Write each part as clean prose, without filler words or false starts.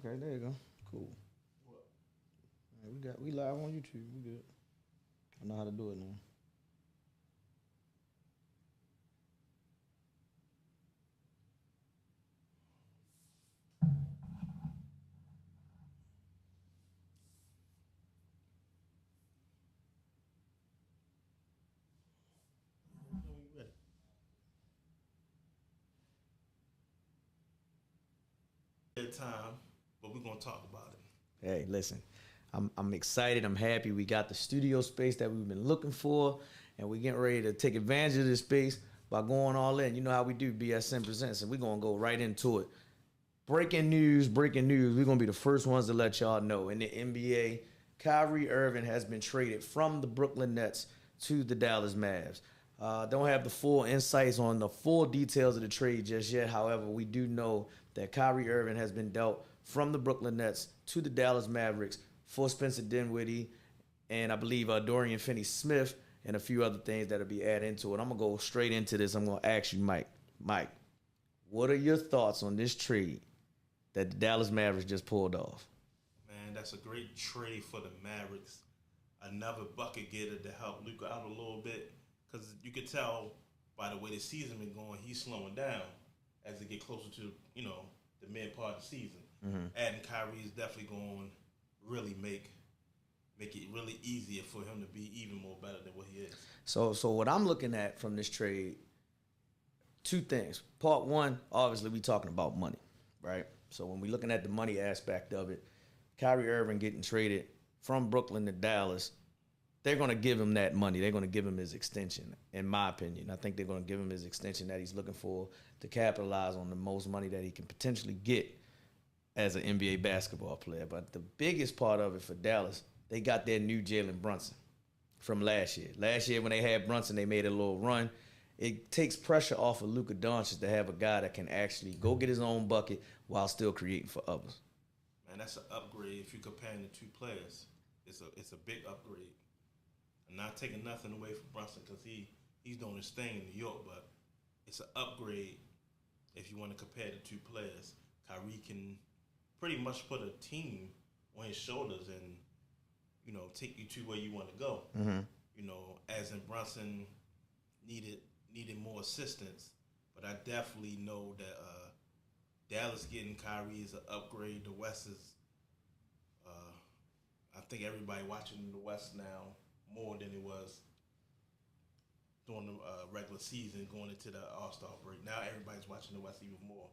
Okay, there you go. Cool. What? We live on YouTube. We good. I know how to do it now. No, we ready. Good time, but we're gonna talk about it. Hey, listen. I'm excited. I'm happy. We got the studio space that we've been looking for, and we're getting ready to take advantage of this space by going all in. You know how we do BSN Presents, and we're gonna go right into it. Breaking news, breaking news. We're gonna be the first ones to let y'all know. In the NBA, Kyrie Irving has been traded from the Brooklyn Nets to the Dallas Mavs. Don't have the full insights on the full details of the trade just yet. However, we do know that Kyrie Irving has been dealt from the Brooklyn Nets to the Dallas Mavericks for Spencer Dinwiddie and I believe Dorian Finney-Smith and a few other things that'll be added into it. I'm gonna go straight into this. I'm gonna ask you, Mike. Mike, what are your thoughts on this trade that the Dallas Mavericks just pulled off? Man, that's a great trade for the Mavericks. Another bucket getter to help Luka out a little bit, because you could tell by the way the season been going, he's slowing down as they get closer to the mid part of the season. Adding Kyrie is definitely going to really make it really easier for him to be even more better than what he is. So what I'm looking at from this trade, two things. Part one, obviously we talking about money, right? So when we're looking at the money aspect of it, Kyrie Irving getting traded from Brooklyn to Dallas, they're going to give him that money. They're going to give him his extension, in my opinion. I think they're going to give him his extension that he's looking for to capitalize on the most money that he can potentially get as an NBA basketball player. But the biggest part of it for Dallas, they got their new Jalen Brunson from last year. Last year when they had Brunson, they made a little run. It takes pressure off of Luka Doncic to have a guy that can actually go get his own bucket while still creating for others. Man, that's an upgrade if you're comparing the two players. It's a big upgrade. I'm not taking nothing away from Brunson because he's doing his thing in New York, but it's an upgrade if you want to compare the two players. Kyrie can pretty much put a team on his shoulders and take you to where you want to go. As in Brunson needed more assistance, but I definitely know that Dallas getting Kyrie is an upgrade. The West is, I think everybody watching the West now more than it was during the regular season going into the All-Star break. Now everybody's watching the West even more,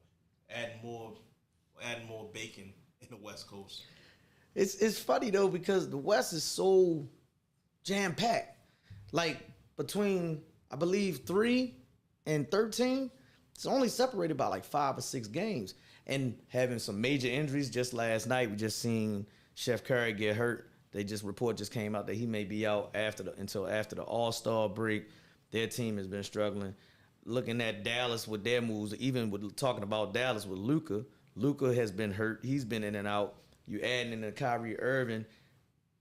adding more bacon in the West Coast. It's funny though because the West is so jam packed. Like between I believe 3 and 13, it's only separated by like 5 or 6 games. And having some major injuries just last night, we just seen Chef Curry get hurt. Report just came out that he may be out until after the All-Star break. Their team has been struggling. Looking at Dallas with their moves, even with talking about Dallas with Luka. Luka has been hurt. He's been in and out. You adding in the Kyrie Irving,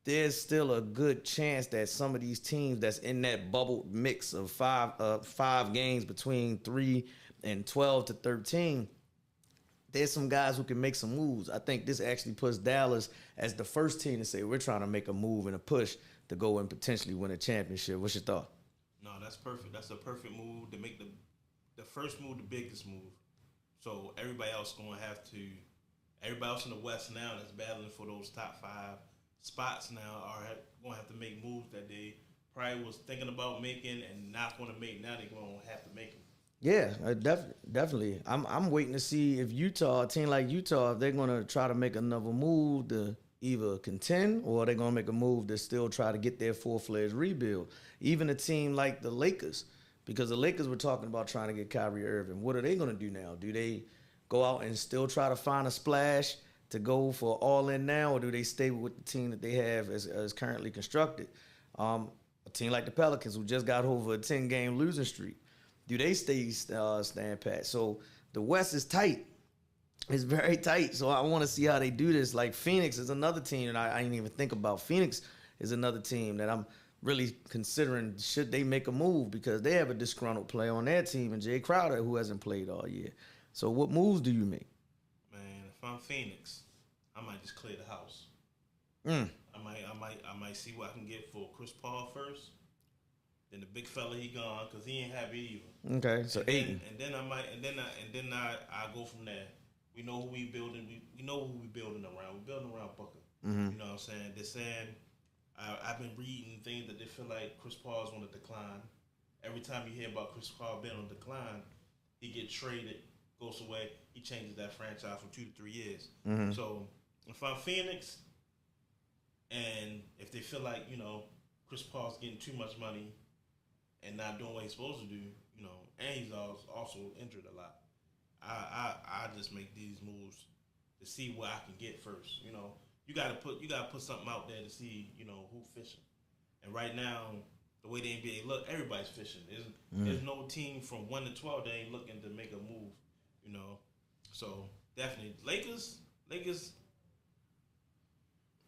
there's still a good chance that some of these teams that's in that bubble mix of five games between 3 and 12 to 13, there's some guys who can make some moves. I think this actually puts Dallas as the first team to say we're trying to make a move and a push to go and potentially win a championship. What's your thought? No, that's perfect. That's a perfect move to make the first move, the biggest move. So everybody else everybody else in the West now that's battling for those top 5 spots now are going to have to make moves that they probably was thinking about making and not going to make. Now they're going to have to make them. Yeah, definitely. I'm waiting to see if a team like Utah, if they're going to try to make another move to either contend or they're going to make a move to still try to get their full-fledged rebuild. Even a team like the Lakers, because the Lakers were talking about trying to get Kyrie Irving. What are they going to do now? Do they go out and still try to find a splash to go for all in now, or do they stay with the team that they have as currently constructed? A team like the Pelicans, who just got over a 10-game losing streak, do they stand pat? So the West is tight. It's very tight. So I want to see how they do this. Like Phoenix is another team that I didn't even think about. Phoenix is another team that I'm really considering should they make a move because they have a disgruntled player on their team and Jay Crowder who hasn't played all year. So what moves do you make? Man, if I'm Phoenix, I might just clear the house. Mm. I might see what I can get for Chris Paul first. Then the big fella he gone because he ain't happy either. Okay, so Ayton. And then I go from there. We know who we building. We know who we building around. We building around Booker. Mm-hmm. You know what I'm saying? They're saying I've been reading things that they feel like Chris Paul's on the decline. Every time you hear about Chris Paul being on decline, he gets traded, goes away. He changes that franchise from 2 to 3 years. Mm-hmm. So if I'm Phoenix, and if they feel like Chris Paul's getting too much money and not doing what he's supposed to do, and he's also injured a lot. I just make these moves to see what I can get first. You gotta put something out there to see who fishing. And right now, the way the NBA look, everybody's fishing. There's no team from 1 to 12 that ain't looking to make a move. So definitely Lakers.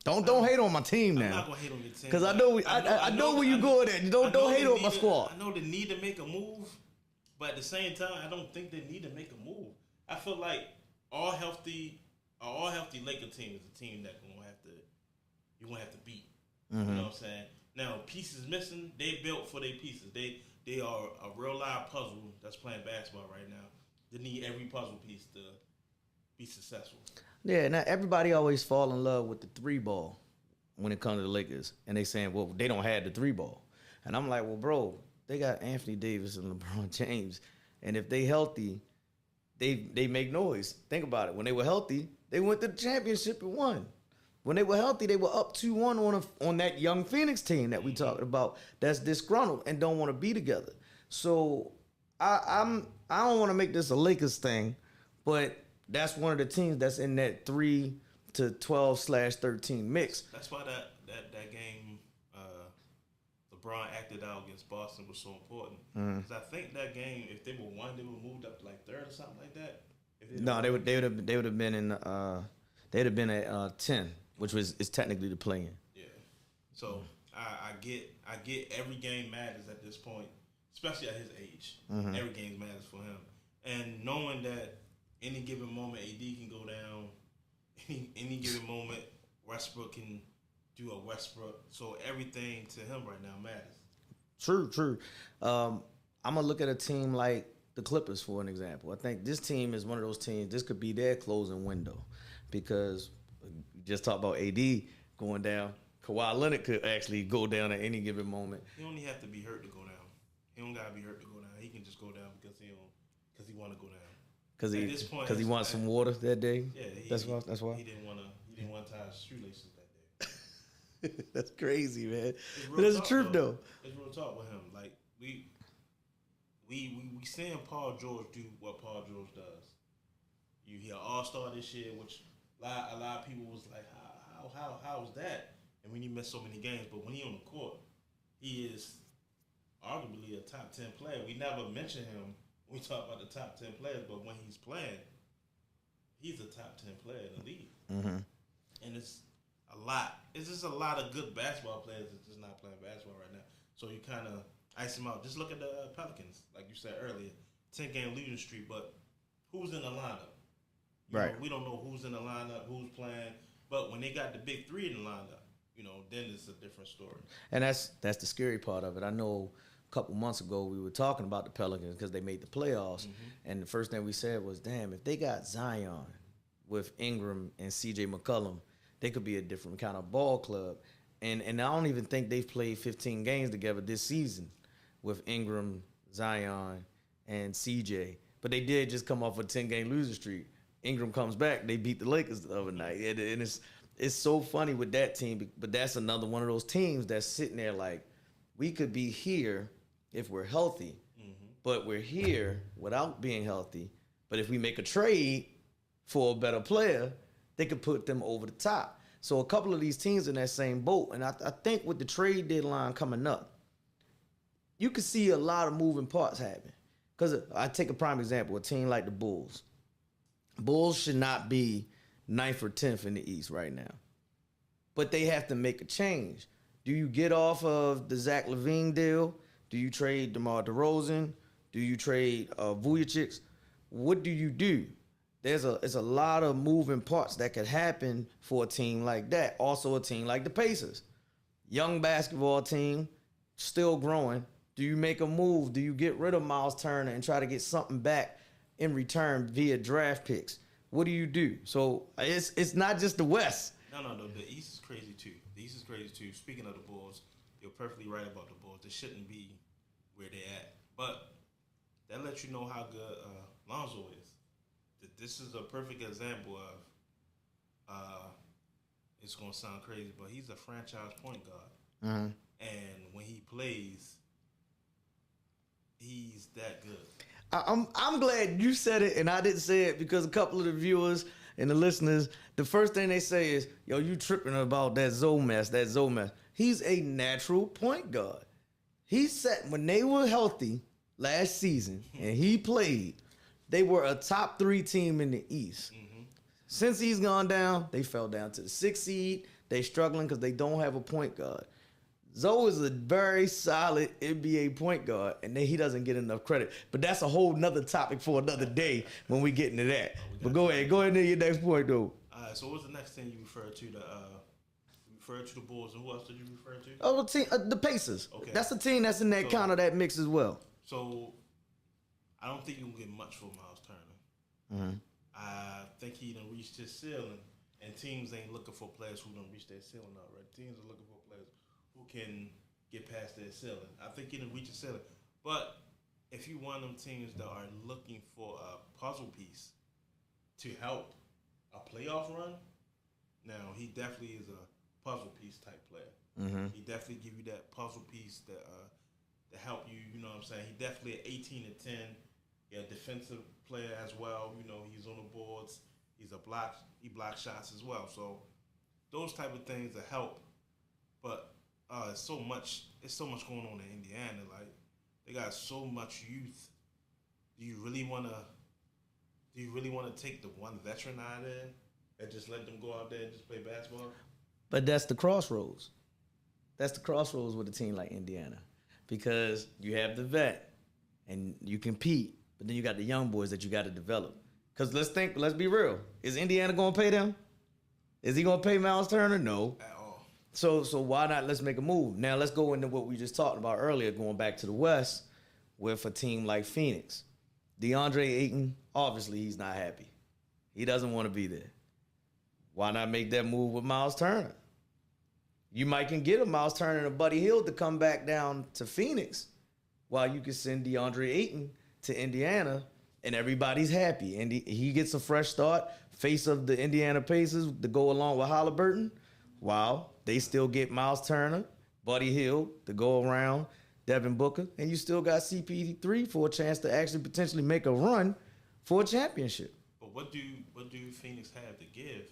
Don't hate on my team now. I'm not gonna hate on your team because I know where you going at. Don't hate on my squad. I know they need to make a move, but at the same time, I don't think they need to make a move. I feel like all healthy Laker team is a team that you're gonna have to beat. Mm-hmm. You know what I'm saying? Now pieces missing, they built for their pieces. They are a real live puzzle that's playing basketball right now. They need every puzzle piece to be successful. Yeah, now everybody always fall in love with the 3 ball when it comes to the Lakers. And they saying, well, they don't have the 3 ball. And I'm like, well, bro, they got Anthony Davis and LeBron James. And if they healthy, they make noise. Think about it. When they were healthy, they went to the championship and won. When they were healthy, they were up 2-1 on that young Phoenix team that we talked about that's disgruntled and don't want to be together. So I don't want to make this a Lakers thing, but that's one of the teams that's in that 3 to 12/13 mix. That's why that game LeBron acted out against Boston was so important. Because I think that game, if they were won, they would have moved up to like 3rd or something like that. No, they would have been in they'd have been at 10, which is technically the play-in. Yeah. So I get every game matters at this point, especially at his age. Mm-hmm. Every game matters for him, and knowing that any given moment AD can go down, any given moment Westbrook can do a Westbrook. So everything to him right now matters. True. I'm gonna look at a team like the Clippers for an example. I think this team is one of those teams. This could be their closing window because we just talked about AD going down. Kawhi Leonard could actually go down at any given moment. He only have to be hurt to go down. He don't gotta be hurt to go down. He can just go down because he want to go down. Because he wants some water that day. Yeah, that's why. He didn't want to tie his shoelaces that day. That's crazy, man. But that's the truth, though. It's real talk with him. Like we seeing Paul George do what Paul George does. You hear All-Star this year, which a lot of people was like, how is that? And when he missed so many games, but when he on the court, he is arguably a top 10 player. We never mention him. We talk about the top 10 players, but when he's playing, he's a top 10 player in the league. Mm-hmm. And it's a lot. It's just a lot of good basketball players that's just not playing basketball right now. So you kind of ice them out. Just look at the Pelicans, like you said earlier, 10-game losing streak, but who's in the lineup? Right. We don't know who's in the lineup, who's playing, but when they got the big 3 in the lineup, then it's a different story. And that's the scary part of it. I know a couple months ago we were talking about the Pelicans because they made the playoffs, and the first thing we said was, damn, if they got Zion with Ingram and CJ McCollum, they could be a different kind of ball club. And I don't even think they've played 15 games together this season with Ingram, Zion, and CJ. But they did just come off a 10-game losing streak. Ingram comes back, they beat the Lakers the other night. And it's so funny with that team, but that's another one of those teams that's sitting there like, we could be here if we're healthy, but we're here without being healthy. But if we make a trade for a better player, they could put them over the top. So a couple of these teams in that same boat. And I think with the trade deadline coming up, you could see a lot of moving parts happen. Because I take a prime example, a team like the Bulls. Bulls should not be 9th or 10th in the East right now. But they have to make a change. Do you get off of the Zach LaVine deal? Do you trade DeMar DeRozan? Do you trade Vujacic? What do you do? it's a lot of moving parts that could happen for a team like that. Also, a team like the Pacers, young basketball team, still growing. Do you make a move? Do you get rid of Miles Turner and try to get something back in return via draft picks? What do? So it's not just the West. No. The East is crazy too. The East is crazy too. Speaking of the Bulls, you're perfectly right about the Bulls. They shouldn't be where they're at, but that lets you know how good Lonzo is. This is a perfect example of. It's gonna sound crazy, but he's a franchise point guard, and when he plays, he's that good. I'm glad you said it and I didn't say it, because a couple of the viewers and the listeners, the first thing they say is, yo, you tripping about that Zoe mess. He's a natural point guard. He said when they were healthy last season and he played, they were a top 3 team in the East. Since he's gone down, they fell down to the 6th seed. They struggling because they don't have a point guard. Zoe is a very solid NBA point guard, and then he doesn't get enough credit. But that's a whole nother topic for another day when we get into that. But go ahead to your next point, though. All right, so what's the next thing you referred to? You referred to the Bulls, and who else did you refer to? Oh, the Pacers. Okay. That's a team that's in that kind of that mix as well. So I don't think you can get much for Miles Turner. I think he done reached his ceiling, and teams ain't looking for players who done reached their ceiling already. Teams are looking for players who can get past their ceiling. I think he done reached his ceiling. But if you one of them teams that are looking for a puzzle piece to help a playoff run, now he definitely is a puzzle piece type player. He definitely give you that puzzle piece that to help you. You know what I'm saying? He definitely at 18 and 10. Yeah, defensive player as well. You know, he's on the boards. He blocks shots as well. So those type of things that help. But it's so much going on in Indiana. Like, they got so much youth. Do you really want to take the one veteran out of there and just let them go out there and just play basketball? But that's the crossroads. That's the crossroads with a team like Indiana, because you have the vet and you compete, but then you got the young boys that you got to develop. Because let's be real. Is Indiana going to pay them? Is he going to pay Miles Turner? No. At all. So why not? Let's make a move. Now let's go into what we just talked about earlier, going back to the West with a team like Phoenix. DeAndre Ayton, obviously he's not happy. He doesn't want to be there. Why not make that move with Miles Turner? You might can get a Miles Turner and a Buddy Hield to come back down to Phoenix, while you can send DeAndre Ayton to Indiana, and everybody's happy. And he gets a fresh start, face of the Indiana Pacers to go along with Halliburton, while they still get Miles Turner, Buddy Hield to go around Devin Booker, and you still got CP3 for a chance to actually potentially make a run for a championship. But what do Phoenix have to give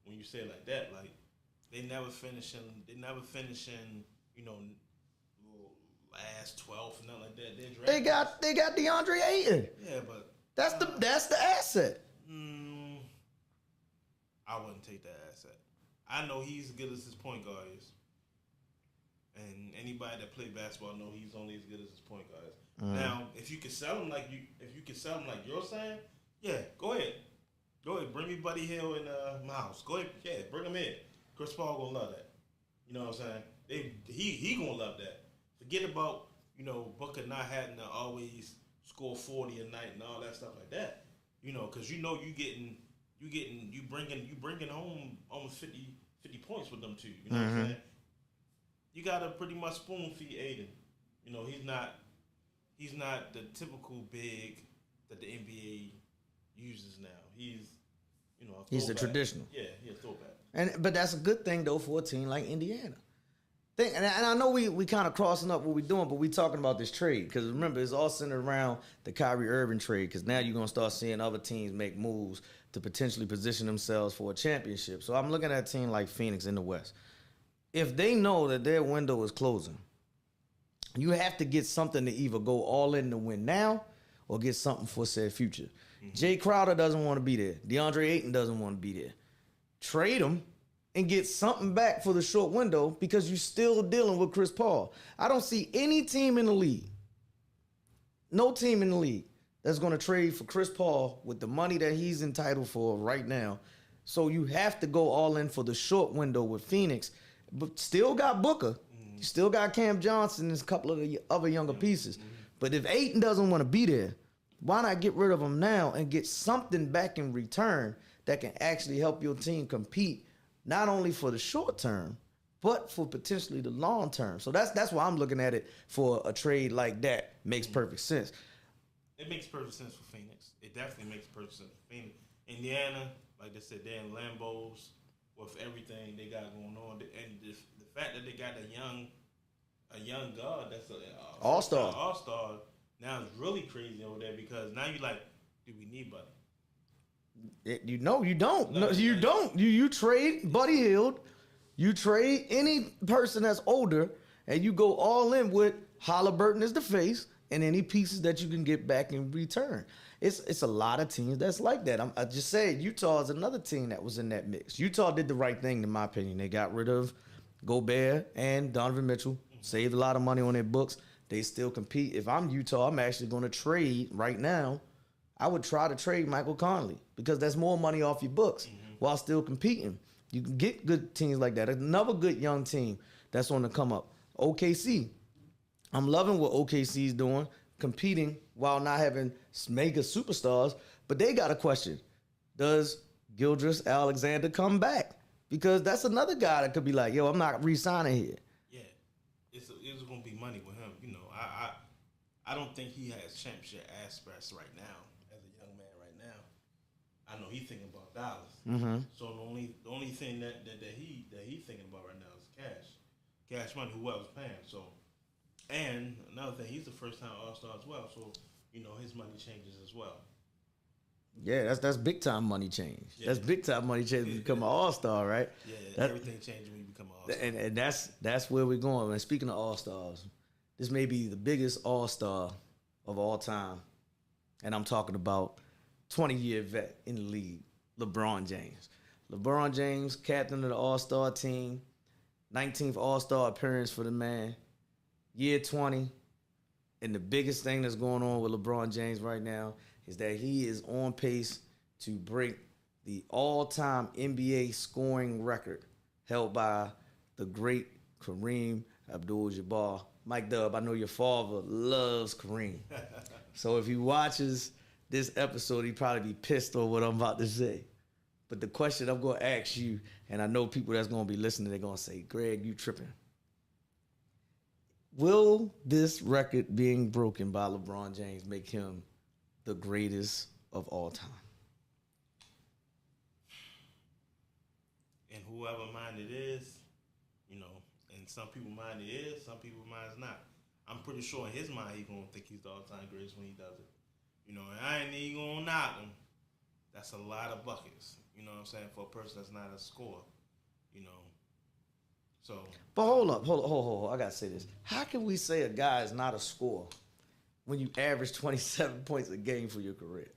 when you say it like that? Like, they never finishing, you know, last 12th, nothing like that. They got DeAndre Ayton. Yeah, but that's the asset. I wouldn't take that asset. I know he's as good as his point guard is, and anybody that play basketball know he's only as good as his point guard is. Now, if you can sell him like you're saying, yeah, go ahead, bring me Buddy Hield and Miles. Go ahead, yeah, bring him in. Chris Paul gonna love that. You know what I'm saying? He gonna love that. Forget about, you know, Booker not having to always score 40 a night and all that stuff like that. You know, because you know you bringing home almost 50 points with them too. You know what I'm saying? You gotta pretty much spoon feed Aiden. You know, he's not the typical big that the NBA uses now. He's the traditional. Yeah, he's a throwback. But that's a good thing though for a team like Indiana. And I know we kind of crossing up what we're doing, but we talking about this trade, because remember, it's all centered around the Kyrie Irving trade, because now you're going to start seeing other teams make moves to potentially position themselves for a championship. So I'm looking at a team like Phoenix in the West. If they know that their window is closing, you have to get something to either go all in to win now or get something for said future. Jay Crowder doesn't want to be there. DeAndre Ayton doesn't want to be there. Trade him and get something back for the short window, because you're still dealing with Chris Paul. I don't see any team in the league, no team in the league, that's going to trade for Chris Paul with the money that he's entitled for right now. So you have to go all in for the short window with Phoenix, but still got Booker. You still got Cam Johnson and a couple of the other younger pieces. But if Ayton doesn't want to be there, why not get rid of him now and get something back in return that can actually help your team compete, not only for the short term, but for potentially the long term. So that's why I'm looking at it for a trade like that. Makes perfect sense. It makes perfect sense for Phoenix. It definitely makes perfect sense for Phoenix. Indiana, like they said, they're in Lambos with everything they got going on, and the fact that they got a young guard that's a all-star now is really crazy over there, because now you're like, do we need Buddy? You don't. No, you don't. You trade Buddy Hield, you trade any person that's older, and you go all in with Halliburton as the face and any pieces that you can get back in return. It's a lot of teams that's like that. I just said Utah is another team that was in that mix. Utah did the right thing, in my opinion. They got rid of Gobert and Donovan Mitchell, saved a lot of money on their books. They still compete. If I'm Utah, I'm actually going to trade right now. I would try to trade Michael Conley, because that's more money off your books while still competing. You can get good teams like that. Another good young team that's on the come up, OKC. I'm loving what OKC is doing, competing while not having mega superstars. But they got a question. Does Gilgeous Alexander come back? Because that's another guy that could be like, yo, I'm not re-signing here. Yeah, it's going to be money with him. You know, I don't think he has championship aspects right now as a young man right now. I know he's thinking about dollars. So the only thing that he's thinking about right now is cash money. Whoever's paying. So, and another thing, he's the first time All-Star as well. So, you know, his money changes as well. Yeah, that's big time money change. Yeah. That's big time money change when you become an All-Star, right? Yeah, everything changes when you become an All-Star. And that's where we're going. And speaking of All-Stars, this may be the biggest All-Star of all time. And I'm talking about 20-year vet in the league, LeBron James. LeBron James, captain of the All-Star team, 19th All-Star appearance for the man, year 20. And the biggest thing that's going on with LeBron James right now is that he is on pace to break the all-time NBA scoring record held by the great Kareem Abdul-Jabbar. Mike Dub, I know your father loves Kareem. So if he watches this episode, he'd probably be pissed on what I'm about to say. But the question I'm going to ask you, and I know people that's going to be listening, they're going to say, Greg, you tripping. Will this record being broken by LeBron James make him the greatest of all time? In whoever mind it is, you know, in some people's mind it is, some people's mind it's not. I'm pretty sure in his mind he's going to think he's the all-time greatest when he does it. You know, and I ain't even going to knock him. That's a lot of buckets, you know what I'm saying, for a person that's not a scorer, you know. So. But hold up. I got to say this. How can we say a guy is not a scorer when you average 27 points a game for your career?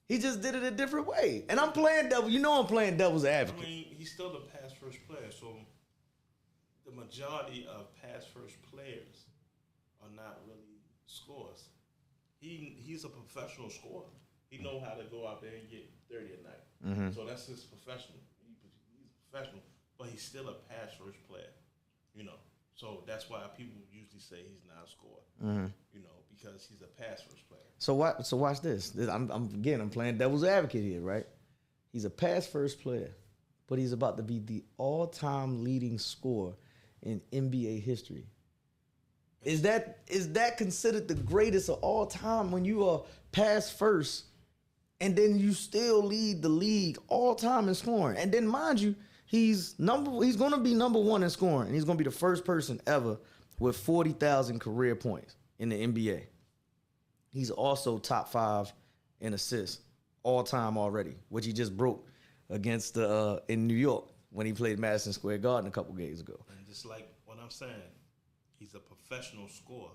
He just did it a different way. And I'm playing devil's advocate. I mean, he's still the pass-first player, so the majority of pass-first players are not really scorers. He's a professional scorer. He knows how to go out there and get 30 a night. So that's his professional. He's a professional, but he's still a pass-first player, you know. So that's why people usually say he's not a scorer, you know, because he's a pass-first player. So watch this. I'm playing devil's advocate here, right? He's a pass-first player, but he's about to be the all-time leading scorer in NBA history. Is that considered the greatest of all time when you are pass-first, and then you still lead the league all time in scoring? And then, mind you, he's going to be number one in scoring, and he's going to be the first person ever with 40,000 career points in the NBA. He's also top 5 in assists all time already, which he just broke against in New York when he played Madison Square Garden a couple games ago. And just like what I'm saying, he's a professional scorer,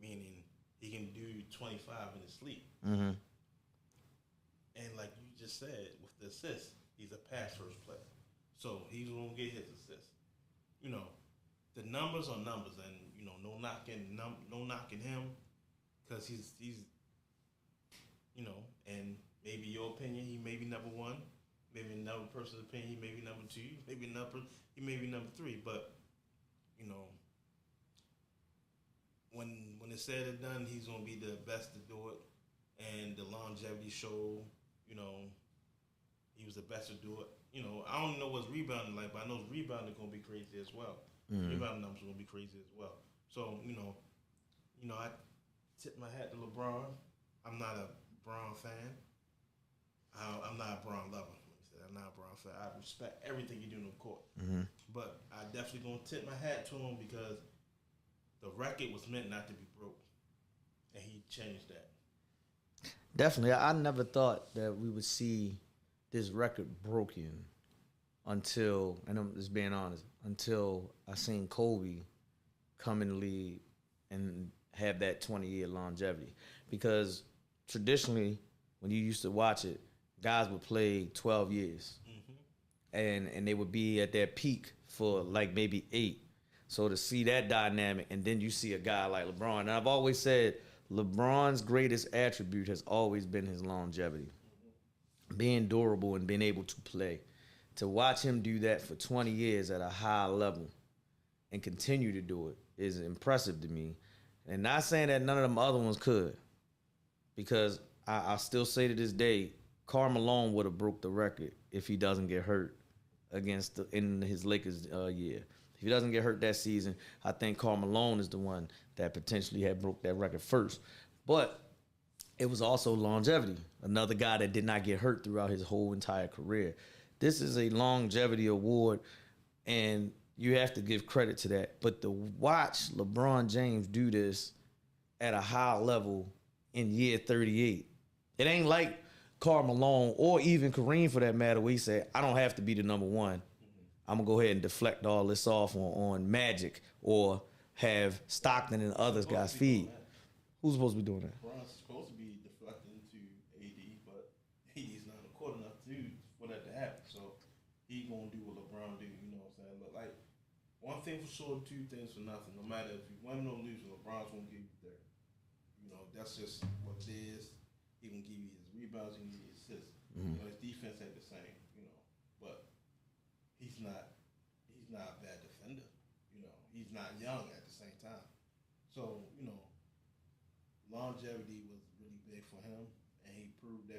meaning he can do 25 in his sleep. And like you just said, with the assists, he's a pass-first player. So he's going to get his assists. You know, the numbers are numbers, and, you know, no knocking him, because and maybe your opinion, he may be number one. Maybe another person's opinion, he may be number two. Maybe he may be number three. But you know, when it's said and done, he's gonna be the best to do it. And the longevity show, you know, he was the best to do it. I don't know what's rebounding like, but I know his rebounding gonna be crazy as well. Rebounding numbers are gonna be crazy as well. So I tip my hat to LeBron. I'm not a Bron fan. I'm not a Bron lover. I'm not a Bron fan. I respect everything you do on the court. But I definitely gonna tip my hat to him because the record was meant not to be broke, and he changed that. Definitely, I never thought that we would see this record broken until, and I'm just being honest, until I seen Kobe come in the league and have that 20-year longevity. Because traditionally, when you used to watch it, guys would play 12 years. And they would be at their peak for like maybe 8. So to see that dynamic, and then you see a guy like LeBron, and I've always said LeBron's greatest attribute has always been his longevity. Being durable and being able to play. To watch him do that for 20 years at a high level and continue to do it is impressive to me. And not saying that none of them other ones could, because I still say to this day, Karl Malone would have broke the record if he doesn't get hurt in his Lakers year. If he doesn't get hurt that season, I think Karl Malone is the one that potentially had broke that record first. But it was also longevity. Another guy that did not get hurt throughout his whole entire career. This is a longevity award, and you have to give credit to that. But to watch LeBron James do this at a high level in year 38, it ain't like Karl Malone or even Kareem for that matter, where he said, I don't have to be the number one. I'm going to go ahead and deflect all this off on Magic or have Stockton and other guys feed. Who's supposed to be doing that? LeBron's supposed to be deflecting to AD, but AD's not on the court enough for that to happen. So he going to do what LeBron do, you know what I'm saying? But like, one thing for sure, two things for nothing. No matter if you win or lose, LeBron's going to give you there. That's just what it is. He can give you his rebounds, he can give you his assists. His defense ain't the same, but he's not a bad defender. He's not young at the same time. So, longevity was really big for him, and he proved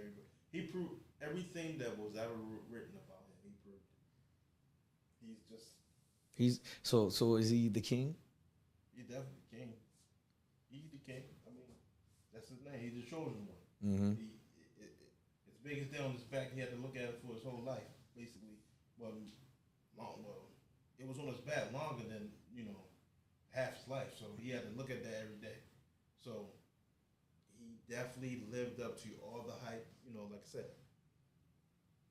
everything that was ever written about him. He proved it. So is he the king? He's definitely the king. He's the king. I mean, that's his name. He's the chosen one. His biggest thing on his back, he had to look at it for his whole life, basically. Well, it was on his back longer than half his life. So he had to look at that every day. So he definitely lived up to all the hype. Like I said,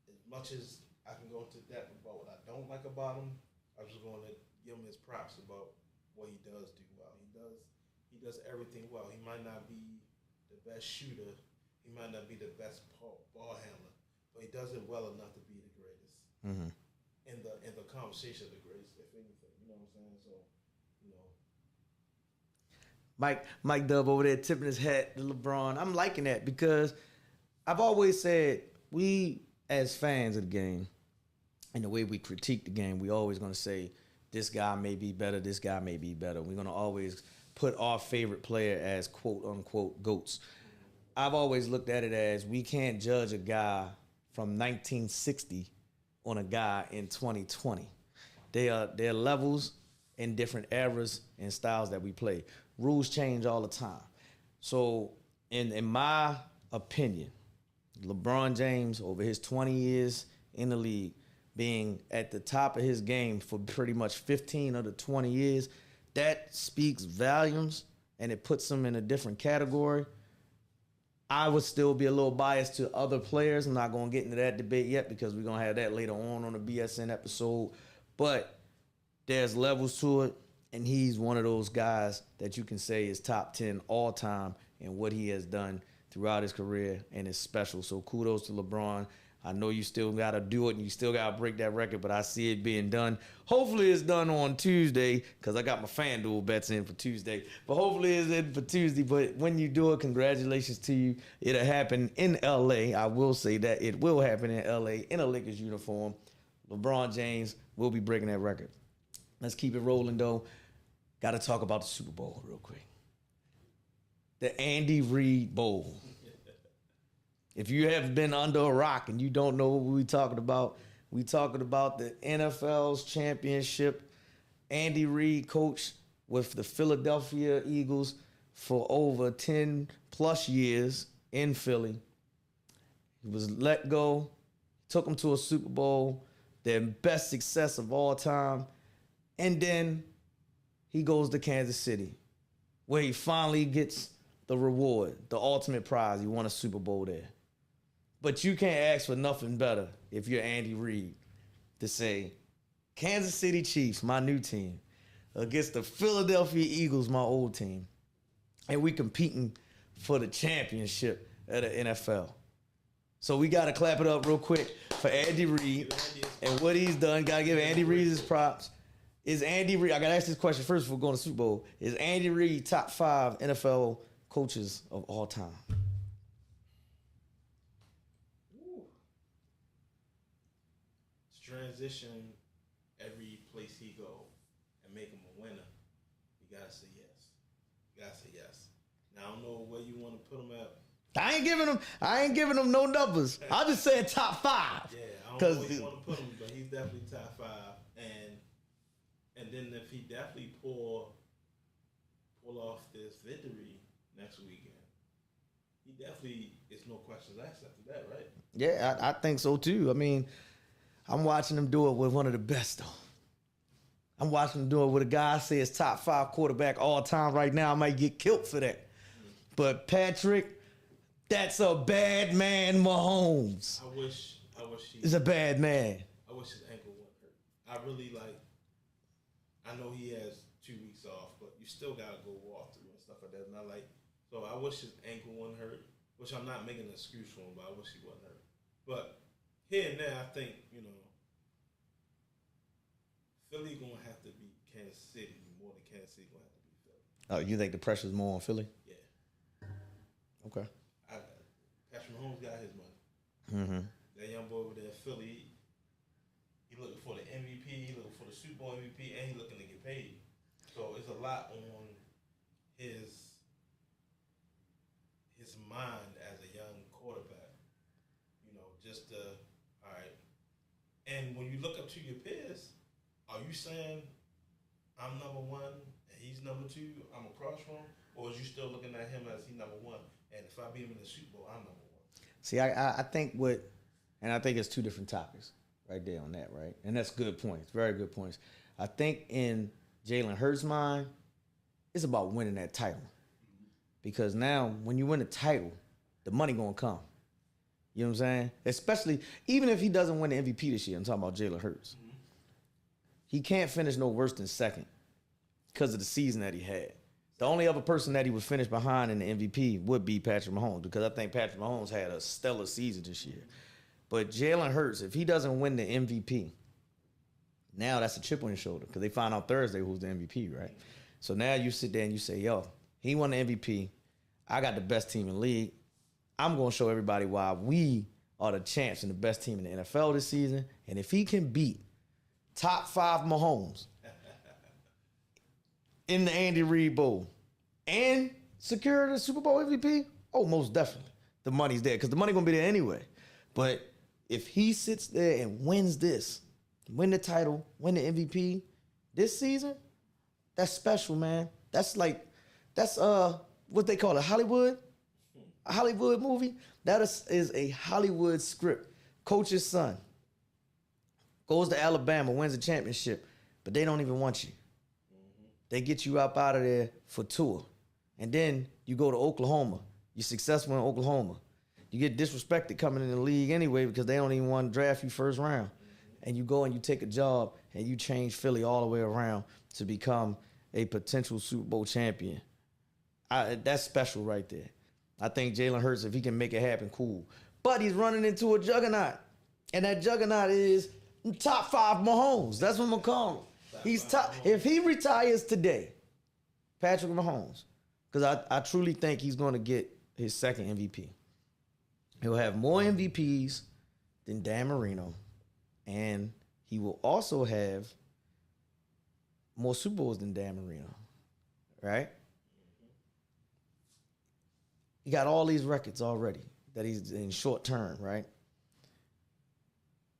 as much as I can go into depth about what I don't like about him, I'm just going to give him his props about what he does do well. He does everything well. He might not be the best shooter. He might not be the best ball handler, but he does it well enough to be the greatest. In the conversation of the greatest, if anything. You know what I'm saying? So, Mike Dub over there tipping his hat to LeBron. I'm liking that because I've always said we, as fans of the game, and the way we critique the game, we always going to say this guy may be better, this guy may be better. We're going to always put our favorite player as quote-unquote GOATs. I've always looked at it as we can't judge a guy from 1960 on a guy in 2020. There are levels in different eras and styles that we play. Rules change all the time. So in my opinion, LeBron James, over his 20 years in the league, being at the top of his game for pretty much 15 of the 20 years, that speaks volumes, and it puts him in a different category. I would still be a little biased to other players. I'm not going to get into that debate yet because we're going to have that later on the BSN episode. But there's levels to it, and he's one of those guys that you can say is top 10 all time in what he has done throughout his career, and it's special. So kudos to LeBron. I know you still got to do it and you still got to break that record, but I see it being done. Hopefully it's done on Tuesday because I got my FanDuel bets in for Tuesday. But hopefully it's in for Tuesday. But when you do it, congratulations to you. It'll happen in L.A. I will say that it will happen in L.A. in a Lakers uniform. LeBron James will be breaking that record. Let's keep it rolling, though. Got to talk about the Super Bowl real quick. The Andy Reid Bowl. If you have been under a rock and you don't know what we're talking about the NFL's championship. Andy Reid coached with the Philadelphia Eagles for over 10 plus years in Philly. He was let go, took them to a Super Bowl, their best success of all time. And then he goes to Kansas City, where he finally gets the reward, the ultimate prize. He won a Super Bowl there. But you can't ask for nothing better if you're Andy Reid to say, Kansas City Chiefs, my new team, against the Philadelphia Eagles, my old team. And we competing for the championship of the NFL. So we got to clap it up real quick for Andy Reid and what he's done. Got to give Andy Reid his props. Is Andy Reid, I got to ask this question first before going to Super Bowl. Is Andy Reid top 5 NFL coaches of all time? Transition every place he go and make him a winner, you gotta say yes. Now I don't know where you want to put him at. I ain't giving him no numbers. I'm just saying top 5. Yeah, I don't know where you want to put him, but he's definitely top 5. And then if he definitely pull off this victory next weekend, he definitely is no questions asked after that, right? Yeah, I think so too. I mean, I'm watching him do it with one of the best, though. I'm watching him do it with a guy I say is top 5 quarterback all time right now. I might get killed for that. But Patrick, that's a bad man, Mahomes. I wish he's a bad man. I wish his ankle wasn't hurt. I really I know he has 2 weeks off, but you still gotta go walk through and stuff like that. And so I wish his ankle wasn't hurt, which I'm not making an excuse for him, but I wish he wasn't hurt. But here and there, I think, Philly going to have to beat Kansas City more than Kansas City going to have to beat Philly. Oh, you think the pressure's more on Philly? Yeah. Okay. Patrick Mahomes got his money. Mm-hmm. That young boy over there in Philly, he looking for the MVP, he looking for the Super Bowl MVP, and he looking to get paid. So it's a lot on his mind as a young quarterback. Just all right. And when you look up to your peers, are you saying I'm number 1 and he's number 2, I'm across from him? Or is you still looking at him as he number 1? And if I beat him in the Super Bowl, I'm number 1. See, I think I think it's 2 different topics right there on that, right? And that's good points, very good points. I think in Jalen Hurts' mind, it's about winning that title. Because now when you win a title, the money gonna come. You know what I'm saying? Especially, even if he doesn't win the MVP this year, I'm talking about Jalen Hurts. Mm-hmm. He can't finish no worse than second because of the season that he had. The only other person that he would finish behind in the MVP would be Patrick Mahomes, because I think Patrick Mahomes had a stellar season this year. But Jalen Hurts, if he doesn't win the MVP, now that's a chip on your shoulder, because they find out Thursday who's the MVP, right? So now you sit there and you say, yo, he won the MVP. I got the best team in the league. I'm going to show everybody why we are the champs and the best team in the NFL this season. And if he can beat top 5 Mahomes in the Andy Reid Bowl and secure the Super Bowl MVP, oh, most definitely. The money's there, because the money going to be there anyway. But if he sits there and wins this, win the title, win the MVP this season, that's special, man. That's what they call it, Hollywood. A Hollywood movie. That is a Hollywood script. Coach's son goes to Alabama, wins a championship, but they don't even want you. Mm-hmm. They get you up out of there for tour. And then you go to Oklahoma. You're successful in Oklahoma. You get disrespected coming in the league anyway, because they don't even want to draft you first round. Mm-hmm. And you go and you take a job and you change Philly all the way around to become a potential Super Bowl champion. That's special right there. I think Jalen Hurts, if he can make it happen, cool. But he's running into a juggernaut And that juggernaut is top 5 Mahomes. That's what I'm going to call him. He's top. If he retires today, Patrick Mahomes, because I truly think he's going to get his second MVP. He'll have more MVPs than Dan Marino, and he will also have more Super Bowls than Dan Marino, right? He got all these records already that he's in short term, right?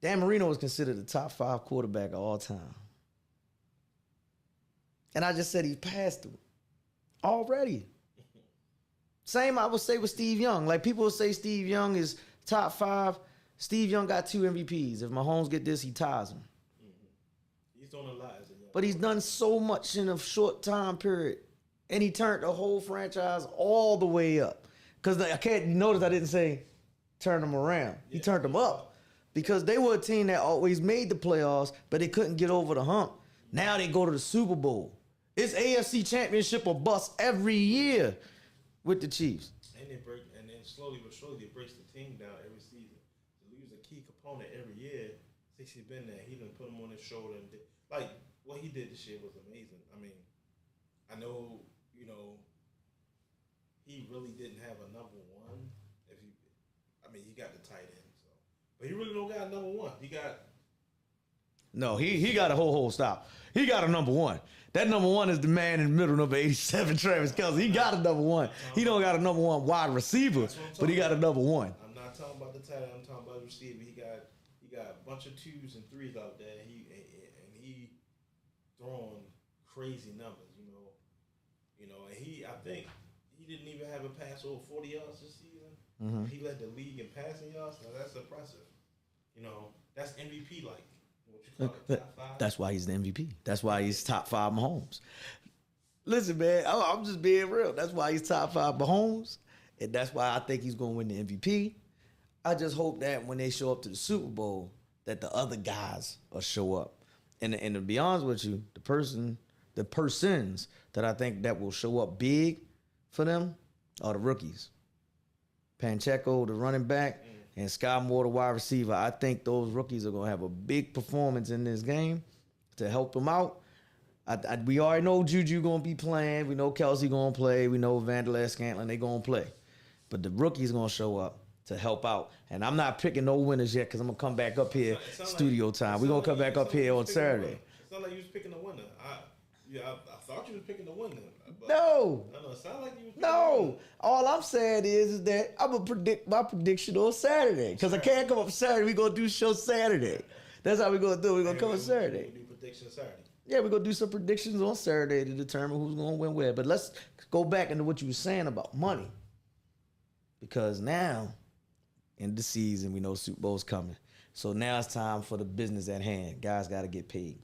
Dan Marino is considered the top 5 quarterback of all time. And I just said he passed him already. Same I would say with Steve Young. Like people will say Steve Young is top 5. Steve Young got 2 MVPs. If Mahomes get this, he ties him. He's doing a lot. But he's done so much in a short time period. And he turned the whole franchise all the way up. Because I can't notice I didn't say turn them around. He turned them up. Because they were a team that always made the playoffs, but they couldn't get over the hump. Now they go to the Super Bowl. It's AFC Championship or bust every year with the Chiefs. And then slowly but surely they breaks the team down every season. To lose a key component every year, since he's been there, he done put him on his shoulder. And like, what he did this year was amazing. I mean, I know, he really didn't have a number one. He got the tight end, so. But he really don't got a number one. He got... No, he got a whole stop. He got a number one. That number one is the man in the middle, number 87, Travis Kelce. He got a number one. He don't got a number one wide receiver, but he got a number one. I'm not talking about the tight end. I'm talking about the receiver. He got a bunch of 2s and 3s out there. He throwing crazy numbers, and I think he didn't even have a pass over 40 yards this season. Mm-hmm. He led the league in passing yards. Now that's impressive. That's MVP like. What you call it, top 5? That's why he's the MVP. That's why he's top 5 Mahomes. Listen, man, I'm just being real. That's why he's top 5 Mahomes, and that's why I think he's going to win the MVP. I just hope that when they show up to the Super Bowl, that the other guys will show up. And to be honest with you, the persons that I think that will show up big for them are the rookies. Pacheco, the running back, and Sky Moore, the wide receiver. I think those rookies are going to have a big performance in this game to help them out. We already know Juju going to be playing. We know Kelsey going to play. We know Vanderlei Scantling, they going to play. But the rookies going to show up to help out. And I'm not picking no winners yet because I'm going to come back up here studio time. We're going to come back up here on Saturday. It sounds like you was picking a winner. I thought you was picking a winner. No. I know, it sounded like you was picking No. a winner. All I'm saying is that I'm going to predict my prediction on Saturday because I can't come up Saturday. We're going to do show Saturday. That's how we're going to do it. We're going to come on Saturday. We do predictions Saturday. Yeah, we're going to do some predictions on Saturday to determine who's going to win where. But let's go back into what you were saying about money. Because now, in the season, we know Super Bowl's coming. So now it's time for the business at hand. Guys got to get paid.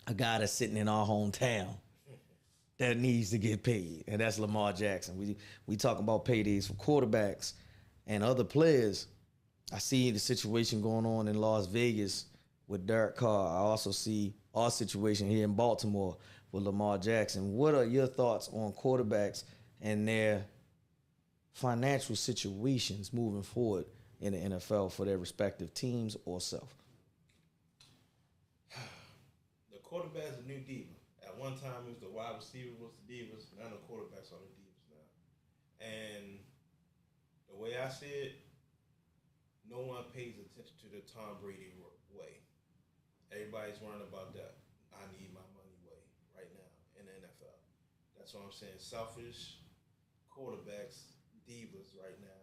A guy that's sitting in our hometown that needs to get paid, and that's Lamar Jackson. We talk about paydays for quarterbacks and other players. I see the situation going on in Las Vegas with Derek Carr. I also see our situation here in Baltimore with Lamar Jackson. What are your thoughts on quarterbacks and their financial situations moving forward in the NFL for their respective teams or self? The quarterback's a new diva. At one time, it was the wide receiver was the divas. Now the quarterbacks are the divas now. And the way I see it, no one pays attention to the Tom Brady way. Everybody's worrying about that. I need my money way right now in the NFL. That's what I'm saying. Selfish quarterbacks, divas right now.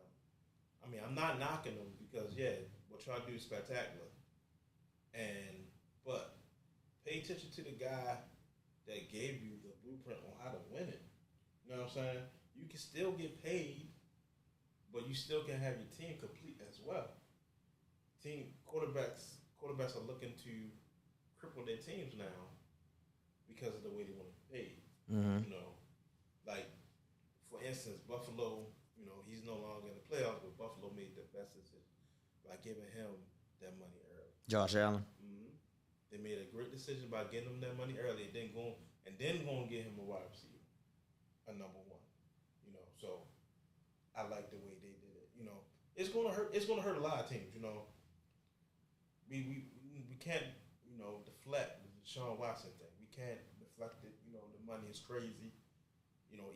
I mean, I'm not knocking them because, what y'all do is spectacular. But pay attention to the guy that gave you the blueprint on how to win it. You know what I'm saying? You can still get paid, but you still can have your team complete as well. Quarterbacks are looking to cripple their teams now because of the way they want to be paid. Mm-hmm. Like for instance, Buffalo. He's no longer in the playoffs, but Buffalo made the best decision by giving him that money early. Josh Allen. Mm-hmm. They made a great decision by getting him that money early, and then go and get him a wide receiver, a number one. So I like the way they did it. It's gonna hurt. It's gonna hurt a lot of teams. we can't deflect the Deshaun Watson thing. We can't deflect it. The money is crazy.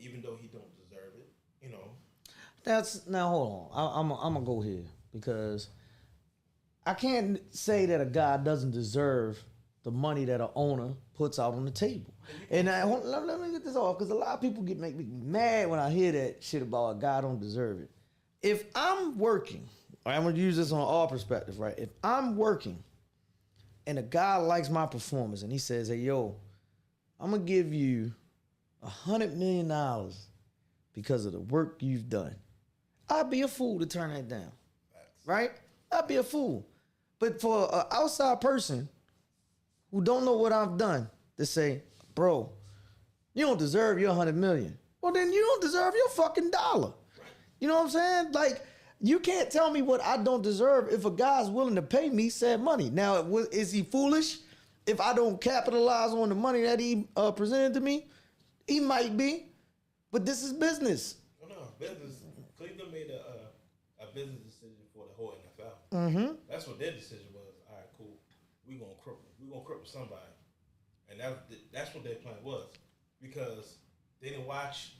Even though he don't deserve it. That's now hold on. I'm gonna go here because I can't say that a guy doesn't deserve the money that an owner puts out on the table. And let me get this off because a lot of people make me mad when I hear that shit about a guy don't deserve it. If I'm working, I'm gonna use this on all perspective, right? If I'm working and a guy likes my performance and he says, "Hey, yo, I'm gonna give you $100 million because of the work you've done," I'd be a fool to turn that down, right? I'd be a fool. But for an outside person who don't know what I've done to say, "Bro, you don't deserve your $100 million," well, then you don't deserve your fucking dollar. You know what I'm saying? Like, you can't tell me what I don't deserve if a guy's willing to pay me said money. Now, is he foolish if I don't capitalize on the money that he presented to me? He might be, but this is business. No, business. Cleveland made a business decision for the whole NFL. Mm-hmm. That's what their decision was. All right, cool. We're gonna cripple somebody, and that's what their plan was, because they didn't watch.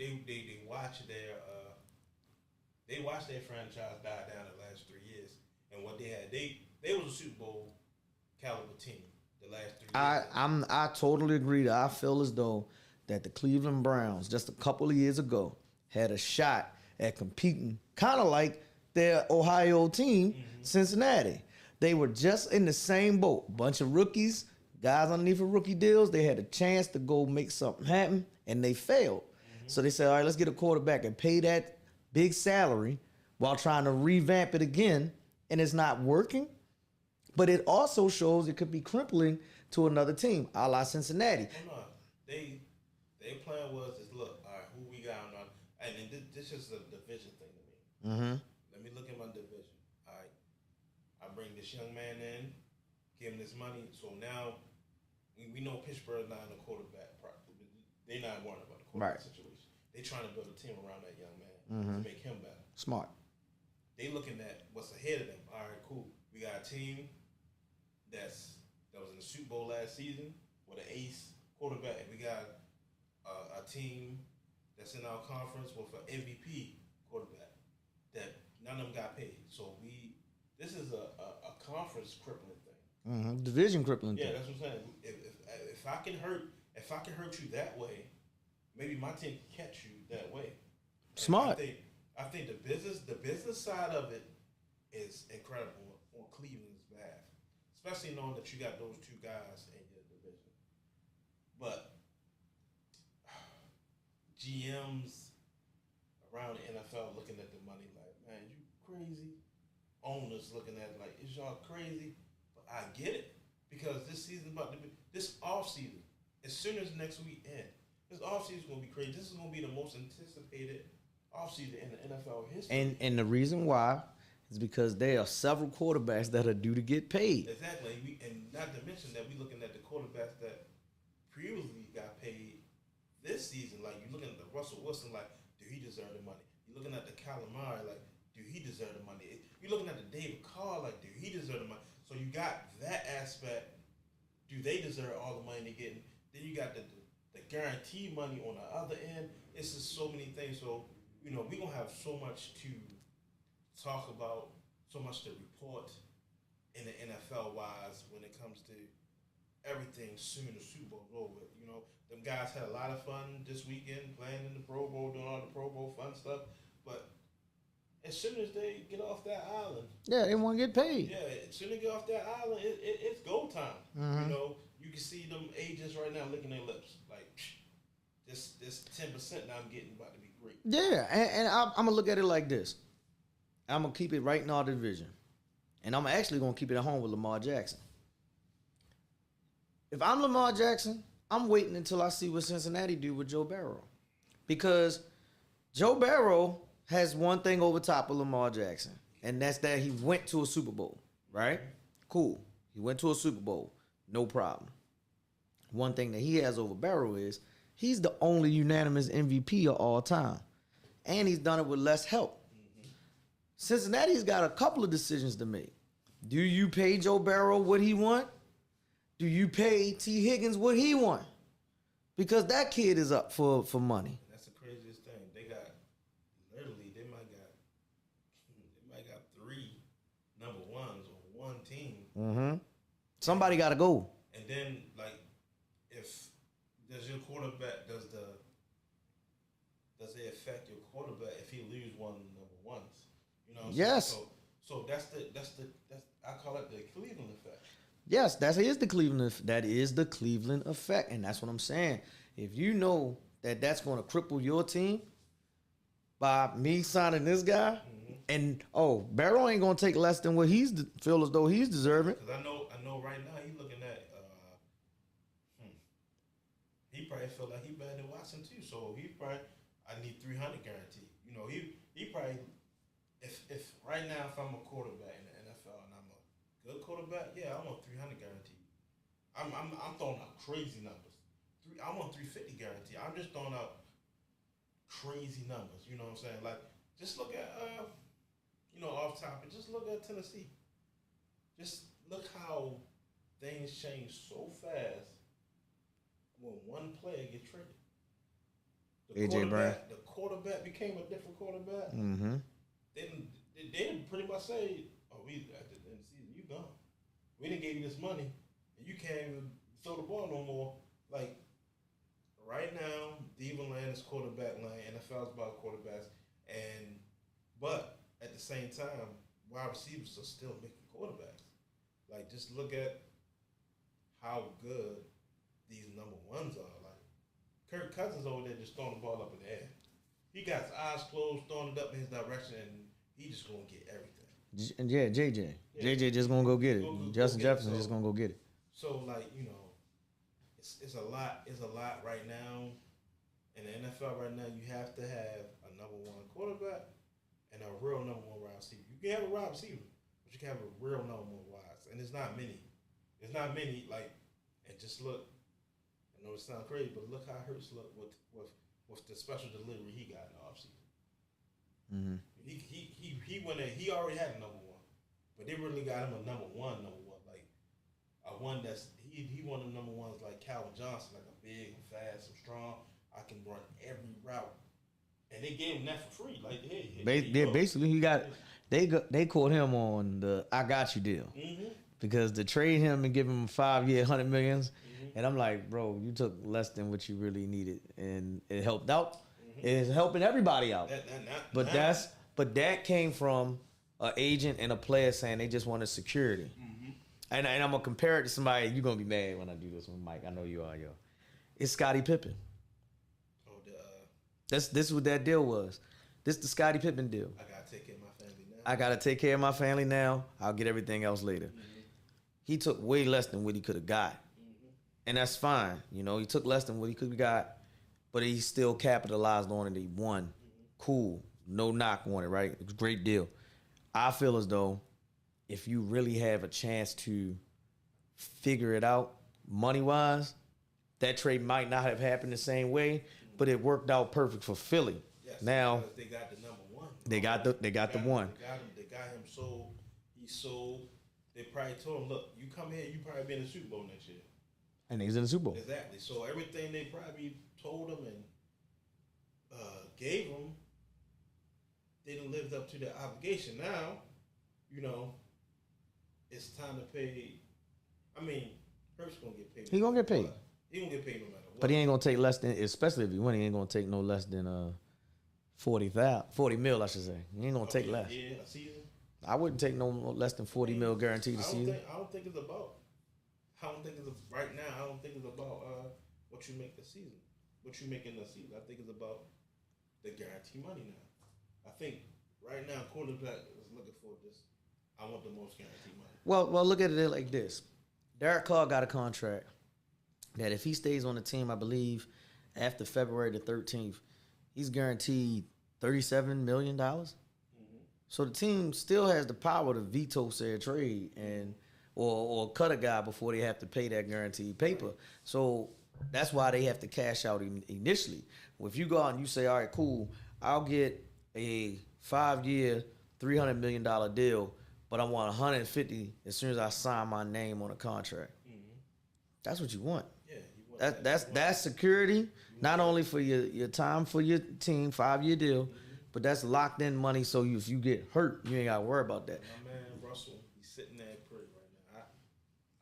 They watched their franchise die down the last 3 years, and what they had, they was a Super Bowl caliber team the last 3 years. I totally agree that I feel as though that the Cleveland Browns just a couple of years ago had a shot at competing, kind of like their Ohio team, Cincinnati. They were just in the same boat. Bunch of rookies, guys underneath of rookie deals. They had a chance to go make something happen, and they failed. So they said, all right, let's get a quarterback and pay that big salary while trying to revamp it again, and it's not working. But it also shows it could be crippling to another team, a la Cincinnati. No, their plan was look, all right, who we got on, and this is a division thing to me. Mm-hmm. Let me look at my division. All right, I bring this young man in, give him this money. So now we know Pittsburgh not in the quarterback. They're not worried about the quarterback situation. They're trying to build a team around that young man to make him better. Smart. They looking at what's ahead of them. All right, cool. We got a team that was in the Super Bowl last season with an ace quarterback. We got a team that's in our conference with an MVP quarterback that none of them got paid. So this is a conference crippling thing. Mm-hmm. Division crippling thing. Yeah, that's what I'm saying. If I can hurt you that way, maybe my team can catch you that way. Smart. I think the business side of it is incredible on Cleveland's behalf, especially knowing that you got those two guys in your division. But GMs around the NFL looking at the money like, man, you crazy. Owners looking at it like, is y'all crazy? But I get it, because this season's about to be, this offseason, as soon as next week ends, this offseason is going to be crazy. This is going to be the most anticipated offseason in the NFL history. And the reason why is because there are several quarterbacks that are due to get paid. Exactly. And not to mention that we're looking at the quarterbacks that previously got paid this season. Like, you're looking at the Russell Wilson, like, do he deserve the money? You're looking at the Kyler Murray, like, do he deserve the money? You're looking at the David Carr, like, do he deserve the money? So you got that aspect. Do they deserve all the money they're getting? Then you got the guarantee money on the other end. It's just so many things. So, we're going to have so much to talk about, so much to report in the NFL-wise when it comes to everything soon the Super Bowl's over. Them guys had a lot of fun this weekend playing in the Pro Bowl, doing all the Pro Bowl fun stuff. But as soon as they get off that island, yeah, they want to get paid. Yeah, as soon as they get off that island, it's go time. Mm-hmm. You can see them agents right now licking their lips like, this 10% that I'm getting about to be great. Yeah, and I'm gonna look at it like this. I'm gonna keep it right in our division, and I'm actually gonna keep it at home with Lamar Jackson. If I'm Lamar Jackson, I'm waiting until I see what Cincinnati do with Joe Burrow, because Joe Burrow has one thing over top of Lamar Jackson, and that's that he went to a Super Bowl, right? Cool. He went to a Super Bowl. No problem. One thing that he has over Burrow is he's the only unanimous MVP of all time, and he's done it with less help. Cincinnati's got a couple of decisions to make. Do you pay Joe Burrow what he want? Do you pay T. Higgins what he want? Because that kid is up for money. That's the craziest thing. They might got 3 number ones on one team. Mm-hmm. Somebody got to go. And then, like, if does your quarterback does it affect your quarterback if he lose one number ones? You know what I'm yes. saying? So that's I call it the Cleveland effect. Yes, that is the Cleveland effect, and that's what I'm saying. If you know that that's going to cripple your team by me signing this guy, and Barrow ain't going to take less than what feel as though he's deserving. Because I know right now he's looking at he probably feel like he better than Watson too. So he probably I need 300 guaranteed. You know he probably if right now if I'm a quarterback in the NFL and I'm a good quarterback, yeah, I want 300 guaranteed. I'm throwing out crazy numbers. I want 350 guaranteed. I'm just throwing out crazy numbers. You know what I'm saying? Like just look at off topic. Just look at Tennessee. Just look how things change so fast when one player gets traded. AJ Brown. The quarterback became a different quarterback. Mm-hmm. They didn't pretty much say, we at the end of the season, you gone. We didn't give you this money, and you can't even throw the ball no more. Like, right now, Diva Land is quarterback line. NFL's about quarterbacks. But at the same time, wide receivers are still making quarterbacks. Like, just look at how good these number ones are. Like, Kirk Cousins over there just throwing the ball up in the air. He got his eyes closed, throwing it up in his direction, and he just going to get everything. Yeah, JJ. Yeah. JJ just going to go get it. Justin Jefferson just going to go get it. So, like, it's a lot right now. In the NFL right now, you have to have a number one quarterback and a real number one wide receiver. You can have a wide receiver, but you can have a real number one wide. And there's not many. Like, and just look. I know it sounds crazy, but look how Hurts looked with the special delivery he got in the offseason. Mm-hmm. He went in. He already had a number one, but they really got him a number one, like a one that's he one of the number ones like Calvin Johnson, like a big, fast, and strong. I can run every route, and they gave him that for free. Like, basically he got they caught him on the I got you deal because to trade him and give him a 5-year, $100 million. And I'm like, bro, you took less than what you really needed, and it helped out. It's helping everybody out. But that came from an agent and a player saying they just wanted security. And I'm gonna compare it to somebody. You're gonna be mad when I do this one, Mike. I know you are, yo. It's Scottie Pippen. This is what that deal was. This the Scottie Pippen deal. I gotta take care of my family now. I gotta take care of my family now. I'll get everything else later. He took way less than what he could have got. And that's fine. He took less than what he could have got, but he still capitalized on it. He won. Cool. No knock on it, right? It was a great deal. I feel as though if you really have a chance to figure it out money-wise, that trade might not have happened the same way, but it worked out perfect for Philly. Yes, now they got the number one. They got the one. They got him sold. He sold. They probably told him, look, you come here, you probably be in the Super Bowl next year. And he's in the Super Bowl. Exactly. So everything they probably told him and gave him, they done lived up to their obligation. Now, it's time to pay. I mean, Hurts gonna get paid. He gonna get paid. He gonna get paid no matter what. But he ain't gonna take less than, especially if he win, he ain't gonna take no less than 40 mil, I should say. He ain't gonna take less. Yeah, a season. I wouldn't take no less than 40 mil guaranteed a season. I don't think it's about. Right now, I don't think it's about what you make the season. What you make in the season. I think it's about the guarantee money now. I think right now, quarterback is looking for this. I want the most guaranteed money. Well, look at it like this. Derek Carr got a contract that if he stays on the team, I believe, after February the 13th, he's guaranteed $37 million. So the team still has the power to veto said trade and or cut a guy before they have to pay that guaranteed paper. So that's why they have to cash out initially. Well, if you go out and you say, all right, cool, I'll get a 5-year, $300 million deal, but I want 150 as soon as I sign my name on a contract. That's what you want. Yeah, you want That's security, not only for your time for your team, 5-year deal, but that's locked in money. So if you get hurt, you ain't got to worry about that. My man Russell, he's sitting there pretty right now.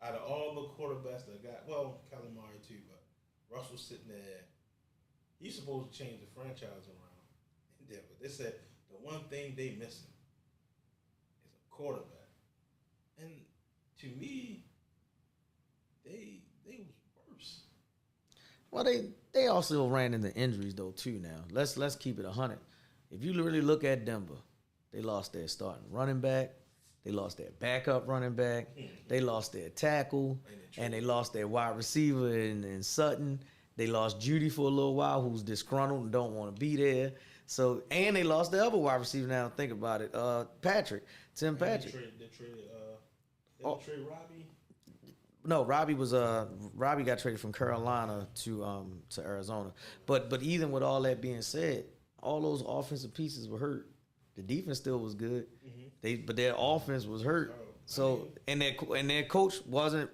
Out of all the quarterbacks that got, well, Calamari too, but Russell's sitting there. He's supposed to change the franchise around in Denver. They said the one thing they missing is a quarterback, and to me, they was worse. Well, they also ran into injuries though too. Now let's keep it 100. If you really look at Denver, they lost their starting running back, they lost their backup running back, they lost their tackle, and they lost their wide receiver in Sutton. They lost Judy for a little while, who's disgruntled and don't want to be there. So, and they lost the other wide receiver. Now think about it, Patrick, Tim Patrick. They traded Robbie. No, Robbie got traded from Carolina to Arizona. But even with all that being said, all those offensive pieces were hurt. The defense still was good. But their offense was hurt. So and their coach wasn't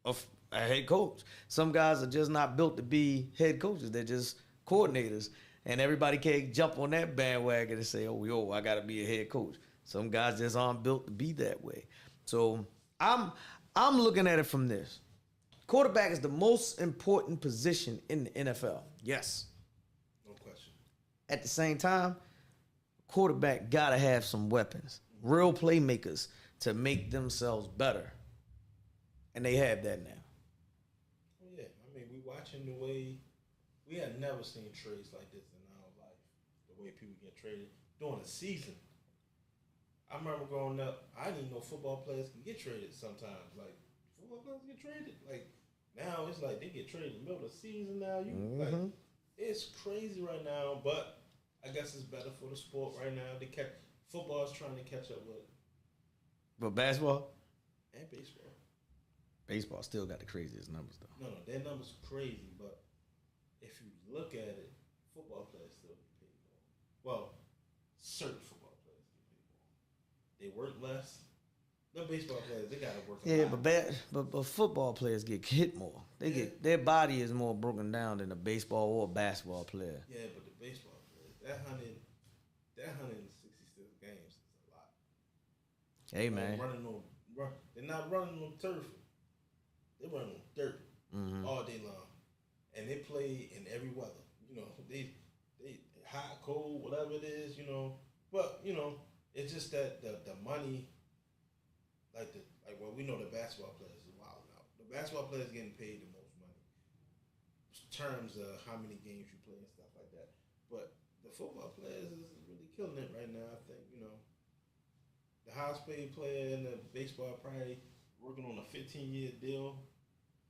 a head coach. Some guys are just not built to be head coaches. They're just coordinators. And everybody can't jump on that bandwagon and say, oh, I got to be a head coach. Some guys just aren't built to be that way. So I'm looking at it from this. Quarterback is the most important position in the NFL. Yes. No question. At the same time, quarterback got to have some weapons, real playmakers to make themselves better. And they have that now. Well, yeah, I mean, we watching the way we had never seen trades like this in our life. The way people get traded during a season. I remember growing up, I didn't know football players can get traded sometimes. Like, football players get traded. Like, now it's like they get traded in the middle of the season now. Like, it's crazy right now, but I guess it's better for the sport right now. Football is trying to catch up with. But basketball? And baseball. Baseball still got the craziest numbers, though. No, their numbers are crazy, but if you look at it, football players still get paid more. Well, certain football players get paid more. They work less. The baseball players, they gotta work a lot. But football players get hit more. Their body is more broken down than a baseball or basketball player. Yeah, but the baseball players, that 166 games is a lot. Hey, man. They're not running on turf. They're running on dirt all day long, and they play in every weather. You know, they hot, cold, whatever it is. You know, but you know, it's just that the money, like well, we know the basketball players is wild now. The basketball players getting paid the most money in terms of how many games you play and stuff like that. But the football players is really killing it right now. I think the highest paid player in the baseball probably working on a 15-year deal,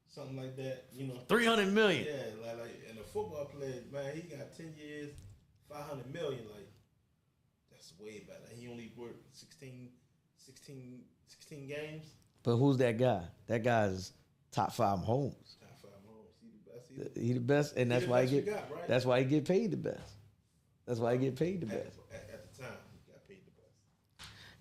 something like that. $300 million. Yeah, like and the football player, man, he got 10 years, $500 million. Like that's way better. He only worked 16 games. But who's that guy? That guy's top 5 Mahomes. Top 5 Mahomes. He the best, and that's why he get. Right? That's why he get paid the best. That's why he get paid the best. At the time, he got paid the best.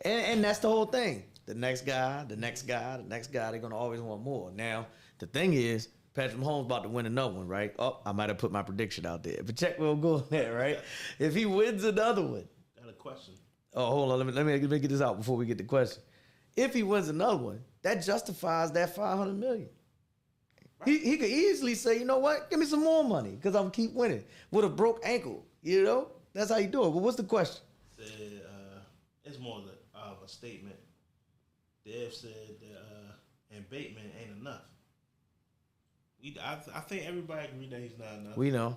And that's the whole thing. The next guy, they're gonna always want more. Now, the thing is, Patrick Mahomes about to win another one, right? Oh, I might have put my prediction out there. But check where we'll go on there, right? If he wins another one. Got a question. Oh, hold on. Let me get this out before we get the question. If he wins another one, that justifies that $500 million. Right. He could easily say, you know what? Give me some more money because I'm keep winning with a broke ankle. You know, that's how you do it. But what's the question? It's more of a statement. Dev said that and Bateman ain't enough. I think everybody agree that he's not enough. We know.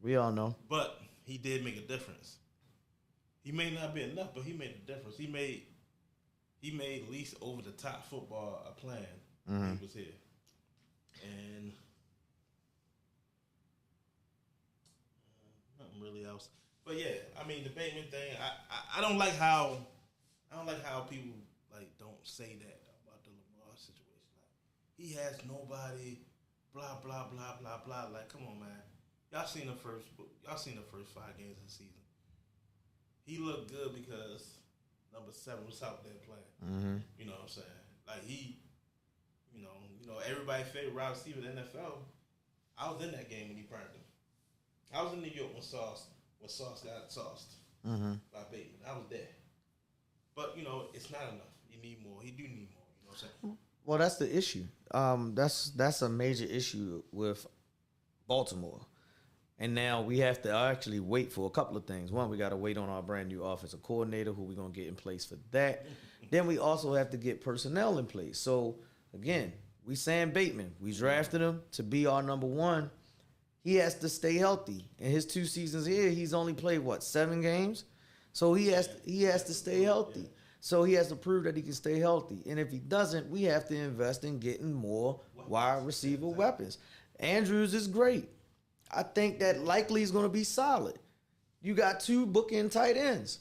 We all know. But he did make a difference. He may not be enough, but he made a difference. He made at least over the top football a plan when he was here. And nothing really else. But yeah, I mean the Bateman thing, I don't like how people like don't say that about the Lamar situation. Like he has nobody, blah blah blah blah blah. Like come on, man. Y'all seen the first 5 games of the season. He looked good because number 7 was out there playing. Mm-hmm. You know what I'm saying? Like he, everybody's favorite wide receiver in the NFL. I was in that game when he burned him. I was in New York when Sauce got sauced by Bateman. I was there. But it's not enough. You need more. He do need more. You know what I'm saying? Well, that's the issue. That's a major issue with Baltimore. And now we have to actually wait for a couple of things. One, we got to wait on our brand new offensive coordinator, who we're going to get in place for that. Then we also have to get personnel in place. So, again, we Sam Bateman. We drafted him to be our number 1. He has to stay healthy. In his 2 seasons here, he's only played, 7 games? So he has to stay healthy. So he has to prove that he can stay healthy. And if he doesn't, we have to invest in getting more wide receiver weapons. Andrews is great. I think that likely is going to be solid. You got 2 bookend tight ends.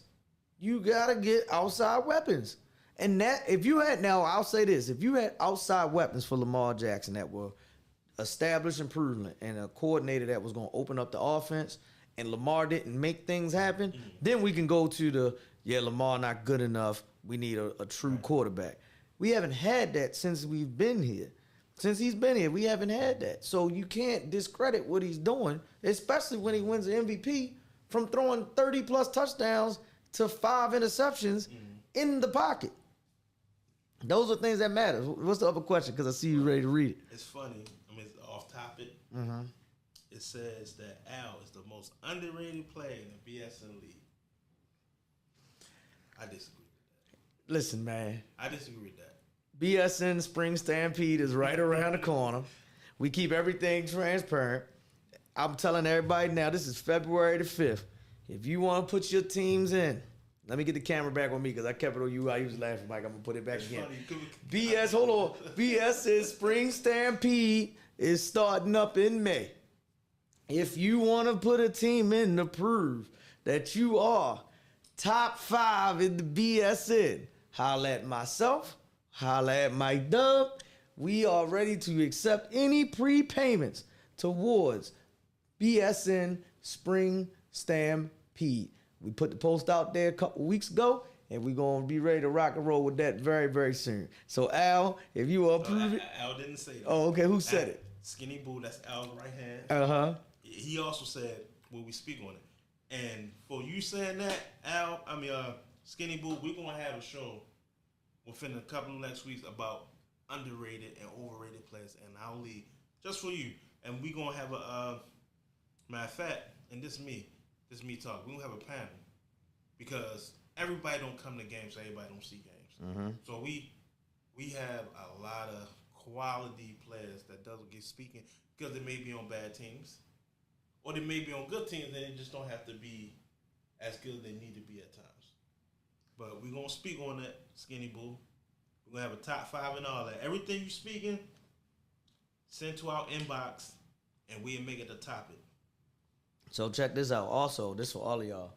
You got to get outside weapons. And that, I'll say this, if you had outside weapons for Lamar Jackson that were established improvement and a coordinator that was going to open up the offense and Lamar didn't make things happen, then we can go to Lamar not good enough. We need a true quarterback. We haven't had that since we've been here. Since he's been here, we haven't had that. So you can't discredit what he's doing, especially when he wins the MVP from throwing 30-plus touchdowns to 5 interceptions in the pocket. Those are things that matter. What's the other question? Because I see you ready to read it. It's funny. I mean, it's off topic. It says that Al is the most underrated player in the BSN league. I disagree with that. Listen, man. I disagree with that. BSN Spring Stampede is right around the corner. We keep everything transparent. I'm telling everybody now, this is February the 5th. If you want to put your teams in, let me get the camera back on me because I kept it on you. I was laughing, Mike. I'm going to put it back again. BSN Spring Stampede is starting up in May. If you want to put a team in to prove that you are top 5 in the BSN, holla at myself. Holla at Mike Dub. We are ready to accept any prepayments towards BSN Spring Stampede. We put the post out there a couple weeks ago, and we're going to be ready to rock and roll with that very, very soon. So, Al, if you will approve it. Al didn't say that. Oh, okay. Who said it? Skinny Boo, that's Al's right hand. Uh-huh. He also said, will we speak on it? And for you saying that, Skinny Boo, we're going to have a show within a couple of next weeks about underrated and overrated players in our league, just for you. And we're going to have matter of fact, and this is me talk, we're going to have a panel because everybody don't come to games, so everybody don't see games. So we have a lot of quality players that doesn't get speaking because they may be on bad teams or they may be on good teams and they just don't have to be as good as they need to be at times. But we're going to speak on that, Skinny Boo. We're going to have a top 5 and all that. Everything you speaking, send to our inbox, and we'll make it a topic. So check this out. Also, this for all of y'all.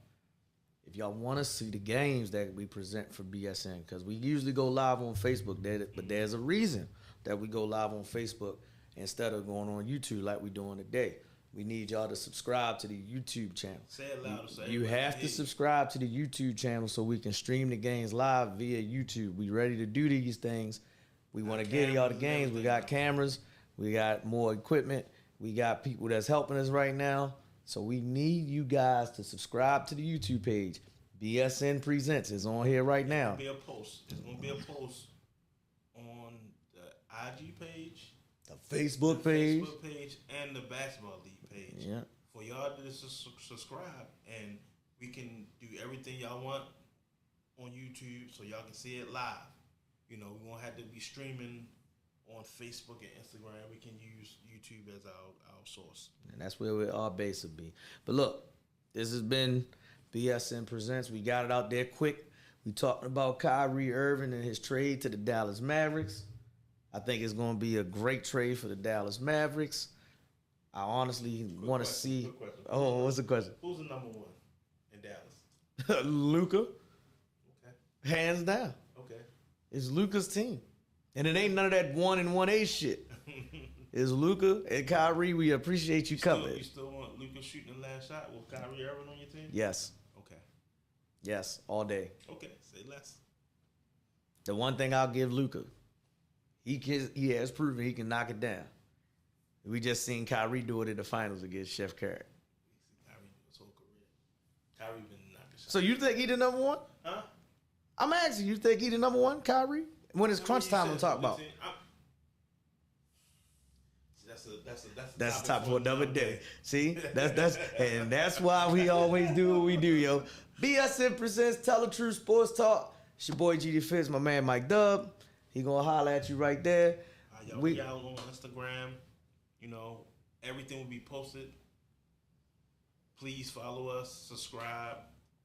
If y'all want to see the games that we present for BSN, because we usually go live on Facebook, but there's a reason that we go live on Facebook instead of going on YouTube like we're doing today. We need y'all to subscribe to the YouTube channel. Say it louder. You have to subscribe to the YouTube channel so we can stream the games live via YouTube. We ready to do these things. We want to get y'all the games. We got cameras. We got more equipment. We got people that's helping us right now. So we need you guys to subscribe to the YouTube page. BSN Presents is on here right now. It's going to be a post on the IG page, the Facebook page, and the basketball league page. Yeah. For y'all to subscribe, and we can do everything y'all want on YouTube, so y'all can see it live. We won't have to be streaming on Facebook and Instagram. We can use YouTube as our source. And that's where our base will be. But look, this has been BSN Presents. We got it out there quick. We talking about Kyrie Irving and his trade to the Dallas Mavericks. I think it's going to be a great trade for the Dallas Mavericks. I honestly want to see. Oh, what's the question? Who's the number 1 in Dallas? Luka. Okay. Hands down. Okay. It's Luka's team. And it ain't none of that 1 and 1A shit. It's Luka and Kyrie. We appreciate you coming. You still want Luka shooting the last shot with Kyrie Irving on your team? Yes. Okay. Yes, all day. Okay, say less. The one thing I'll give Luka, he has proven he can knock it down. We just seen Kyrie do it in the finals against Chef Carrot. Kyrie do his whole career. Kyrie been knocking shots. So you think he the number one? Huh? I'm asking you, think he the number one, Kyrie? When it's crunch time, I'm talking about. That's a topic for another day. See, that's why we always do what we do, yo. BSN Presents Tell the Truth Sports Talk. It's your boy GD Fitz, my man Mike Dub. He gonna holler at you right there. We out on Instagram. You know, everything will be posted. Please follow us, subscribe,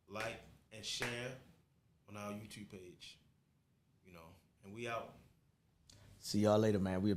like, and share on our YouTube page. You know, and we out. See y'all later, man. We